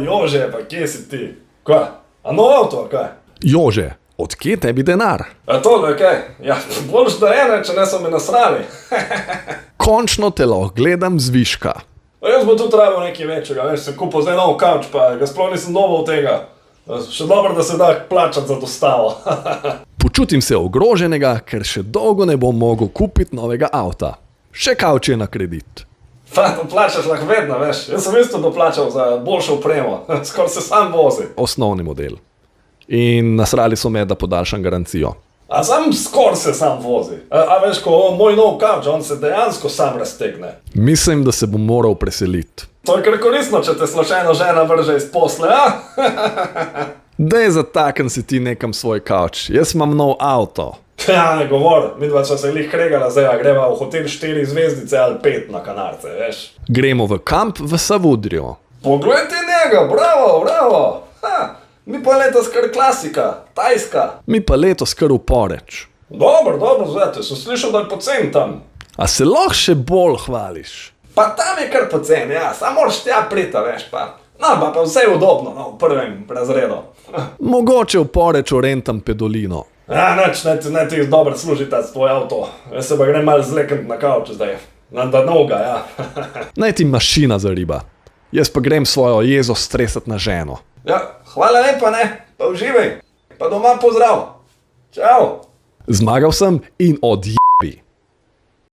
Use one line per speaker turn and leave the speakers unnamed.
Jože, pa kje si ti? Kaj? A nov avto, kaj?
Jože, odkje tebi denar?
A tole, kaj? Ja, boljš da ene, če ne so me nasrali.
Končno te lahko gledam zviška.
A jaz bo tudi rabil nekaj večjega, veš, sem kupil zdaj nov kavč, pa ga sploh nisem dobil tega. Še dobro, da se da plačati za dostavo.
Počutim se ogroženega, ker še dolgo ne bom mogel kupiti novega avta. Še kavč je na kredit.
Plačaš lahko vedno, veš. Jaz sem isto doplačal za boljšo opremo. Skoraj se sam vozi.
Osnovni model. In nasrali so me, da podaljšam garancijo.
A sam skoraj se sam vozi. A veš, ko moj nov kavč, on se dejansko sam raztegne.
Mislim, da se bom moral preseliti.
To je kar koristno, če te slučajno žena vrže iz posle, a?
Dej zatakn si ti nekam svoj kavč, jaz imam nov avto.
Ja, ne govor, midva sva se lih kregala zdaj, a greva v hotel 4 zvezdice ali 5 na Kanarce, veš.
Gremo v kamp v Savudrijo.
Poglej ti njega, bravo, bravo. Mi pa letos kar klasika, tajska.
Mi pa letos kar v Poreč.
Dobro, zvete, sem slišal, da je pocen tam.
A se lahko še bolj hvališ?
Pa tam je kar pocen, ja, samo moraš tja priti, veš pa. No, pa vse je udobno, no, v prvem razredu.
Mogoče v Poreču rentam pedolino.
Ja, ne ti dobro služi ta tvoj avto. Jaz se pa grem malo zlekniti na kavč zdaj. Da noga, ja.
Naj ti mašina zariba. Jaz pa grem svojo jezo stresati na ženo.
Ja, hvala lepa, ne, pa uživaj. Pa doma pozdrav. Čau.
Zmagal sem in